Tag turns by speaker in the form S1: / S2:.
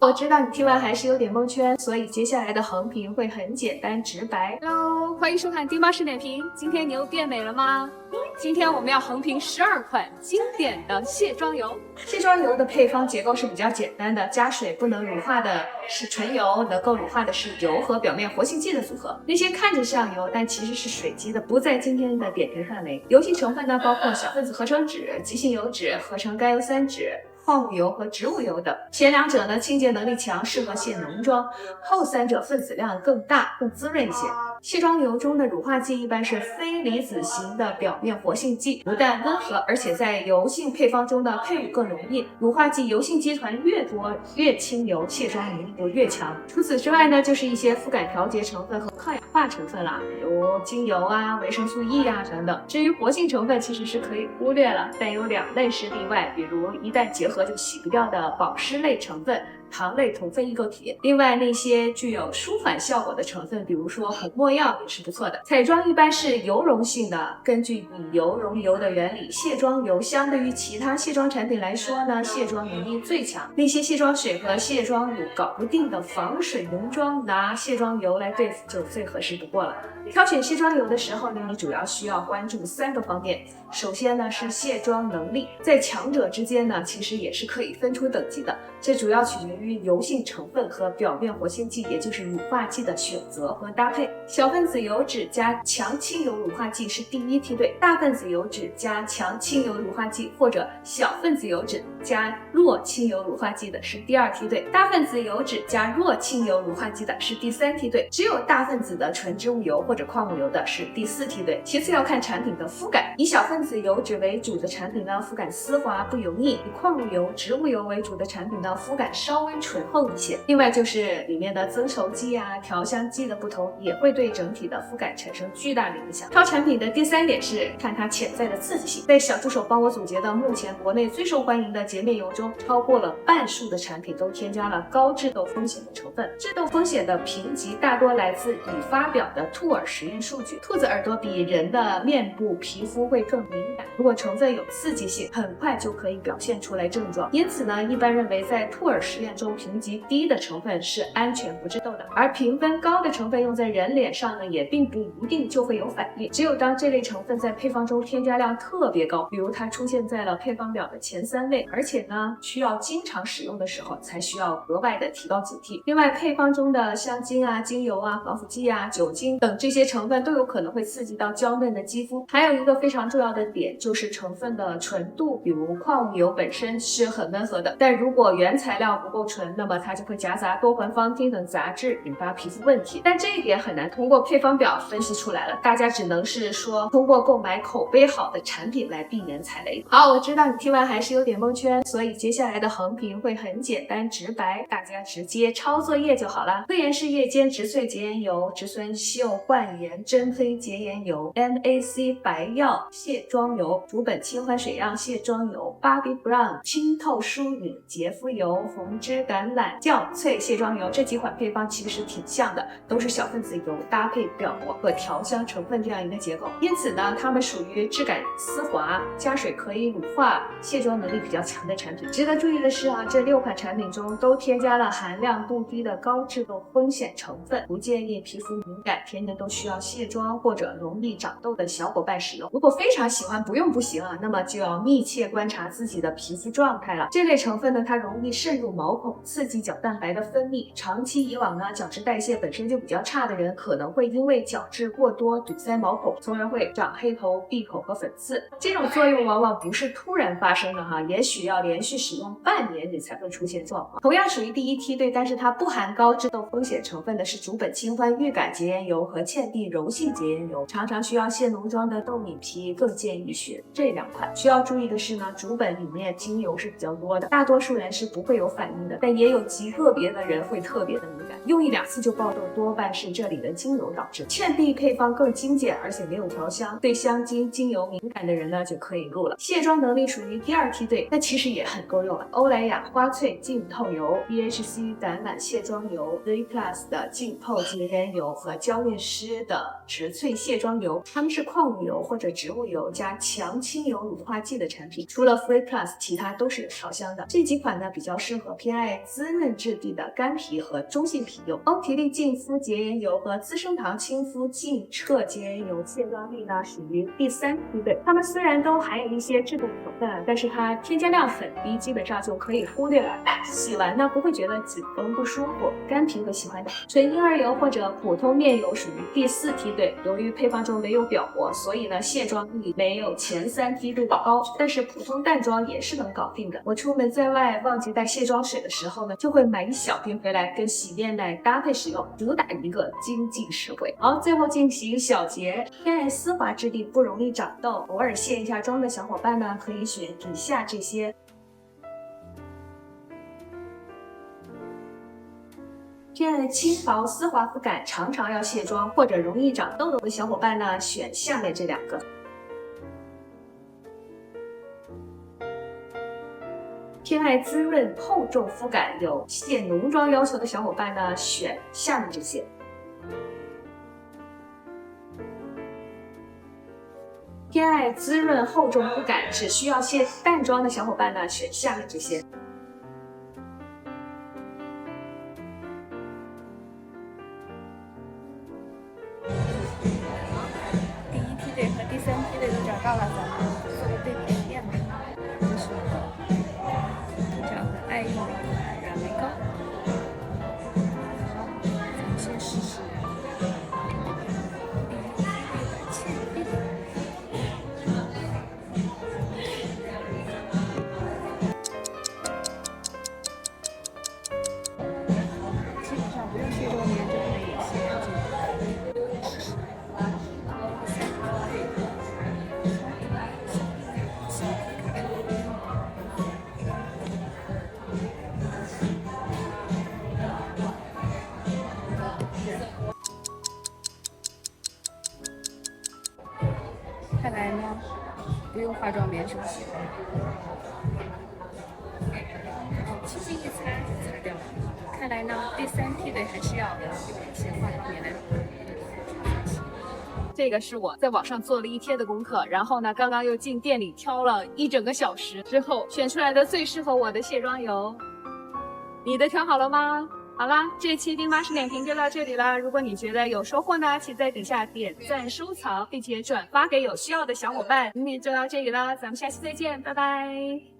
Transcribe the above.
S1: 我知道你听完还是有点蒙圈，所以接下来的横评会很简单直白。
S2: Hello，欢迎收看丁妈试点评。今天你又变美了吗？今天我们要横评12款经典的卸妆油。
S1: 卸妆油的配方结构是比较简单的，加水不能乳化的是纯油，能够乳化的是油和表面活性剂的组合。那些看着像油，但其实是水基的，不在今天的点评范围。油性成分呢，包括小分子合成脂、极性油脂、合成甘油三酯、矿物油和植物油等。前两者呢，清洁能力强，适合卸浓妆；后三者分子量更大，更滋润一些。卸妆油中的乳化剂一般是非离子型的表面活性剂，不但温和，而且在油性配方中的配伍更容易。乳化剂油性基团越多越清油，卸妆能力就越强。除此之外呢，就是一些肤感调节成分和抗氧化成分啦，比如精油啊、维生素 E 啊等等。至于活性成分其实是可以忽略了，但有2类是例外，比如一旦结合就洗不掉的保湿类成分。糖类同分异构体，另外那些具有舒缓效果的成分，比如说红没药也是不错的。彩妆一般是油溶性的，根据以油溶油的原理，卸妆油相对于其他卸妆产品来说呢，卸妆能力最强。那些卸妆水和卸妆乳搞不定的防水浓妆，拿卸妆油来对付就最合适不过了。挑选卸妆油的时候呢，你主要需要关注3个方面。首先呢是卸妆能力，在强者之间呢，其实也是可以分出等级的，这主要取决于油性成分和表面活性剂，也就是乳化剂的选择和搭配。小分子油脂加强清油乳化剂是第1梯队，大分子油脂加强清油乳化剂或者小分子油脂加弱清油乳化剂的是第2梯队，大分子油脂加弱清油乳化剂的是第3梯队，只有大分子的纯植物油或者矿物油的是第4梯队。其次要看产品的肤感，以小分子油脂为主的产品呢，肤感丝滑不油腻；以矿物油、植物油为主的产品呢，肤感稍微醇厚一些。另外就是里面的增稠剂啊、调香剂的不同，也会对整体的肤感产生巨大的影响。挑产品的第3点是看它潜在的刺激性。在小助手帮我总结的目前国内最受欢迎的洁面油中，超过了半数的产品都添加了高致痘风险的成分。致痘风险的评级大多来自已发表的兔耳实验数据，兔子耳朵比人的面部皮肤会更敏感，如果成分有刺激性，很快就可以表现出来症状。因此呢，一般认为在兔耳实验中评级低的成分是安全不致痘的，而评分高的成分用在人脸上呢，也并不一定就会有反应。只有当这类成分在配方中添加量特别高，比如它出现在了配方表的前3位，而且呢需要经常使用的时候，才需要额外的提高警惕。另外，配方中的香精啊、精油啊、防腐剂啊、酒精等这些成分都有可能会刺激到娇嫩的肌肤。还有一个非常重要的点就是成分的纯度，比如矿物油本身是很温和的，但如果原材料不够纯，那么它就会夹杂多环芳烃等杂质，引发皮肤问题。但这一点很难通过配方表分析出来了，大家只能是说通过购买口碑好的产品来避免踩雷。好，我知道你听完还是有点蒙圈，所以接下来的横评会很简单直白，大家直接抄作业就好了。科颜氏夜间植萃洁颜油、植村秀焕颜真黑洁颜油、MAC 白药卸妆油、竹本清欢水漾卸妆油、Bobbi Brown 清透疏允洁肤油、红芝橄榄酵萃卸妆油，这几款配方其实挺像的，都是小分子油搭配表膜和调香成分这样一个结构，因此呢，它们属于质感丝滑、加水可以乳化、卸妆能力比较强的产品。值得注意的是啊，这6款产品中都添加了含量不低的高致痘风险成分，不建议皮肤敏感、天天都需要卸妆或者容易长痘的小伙伴使用。如果非常喜欢不用不行啊，那么就要密切观察自己的皮肤状态了。这类成分呢，它容易渗入毛孔，刺激角蛋白的分泌。长期以往呢，角质代谢本身就比较差的人，可能会因为角质过多堵塞毛孔，从而会长黑头、闭口和粉刺。这种作用往往不是突然发生的哈，也许要连续使用半年你才会出现状况。同样属于第1梯队，但是它不含高致痘风险成分的是竹本清欢预感洁颜油和倩碧柔性洁颜油，常常需要卸浓妆的痘敏皮更建议选这2款。需要注意的是呢，竹本里面精油是比较多的，大多数人是不会有反应的，但也有极个别的人会特别的敏感，用1-2次就爆痘，多半是这里的精油导致。倩碧配方更精简，而且没有调香，对香精、精油敏感的人呢就可以入了。卸妆能力属于第2梯队，那其实也很够用了。欧莱雅花萃净透油、BHC 橄榄卸妆油、Z Plus 的净透洁颜油和娇韵诗的植萃卸妆油，它们是矿物油或者植物油加强清油乳化剂的产品。除了 Free Plus， 其他都是有调香的。这几款呢比较适合偏爱滋润质地的干皮和中性皮油。欧缇丽净肤洁颜油和资生堂亲肤净澈洁颜油卸妆力呢属于第3梯队。它们虽然都含有一些制作成分，但是它添加量很低，基本上就可以忽略了。洗完呢不会觉得紧绷不舒服，干皮和喜欢的纯婴儿油或者普通面油属于第4梯队。由于配方中没有表膜，所以呢卸妆力没有前3梯队的高，但是普通淡妆也是能搞定的。我出门在外忘记带卸妆水的时候呢，就会买一小瓶回来跟洗面奶搭配使用，主打一个经济实惠。好，最后进行小结，偏爱丝滑质地不容易长痘，偶尔卸一下妆的小伙伴呢，可以选以下这些。偏爱轻薄丝滑肤感，常常要卸妆或者容易长痘痘的小伙伴呢，选下面这2个。偏爱滋润厚重肤感，有卸浓妆要求的小伙伴呢，选下面这些。偏爱滋润厚重肤感，只需要卸淡妆的小伙伴呢，选下面这些。
S2: 第1梯队和第3梯队都找到了，咱们做个对比实验吧。这是我比较很爱用的一款软眉膏。好，咱们先试试第1梯队的前面。基本上不用卸妆棉就可以卸干净。看来呢，不用化妆棉是不是？轻轻一擦就擦掉了。看来呢，第3梯队还是要用一些化妆棉来。这个是我在网上做了1天的功课，然后呢，刚刚又进店里挑了1整个小时之后选出来的最适合我的卸妆油。你的挑好了吗？好啦，这期丁妈试点评就到这里啦。如果你觉得有收获呢，请在底下点赞、收藏，并且转发给有需要的小伙伴。今天就到这里啦，咱们下期再见，拜拜。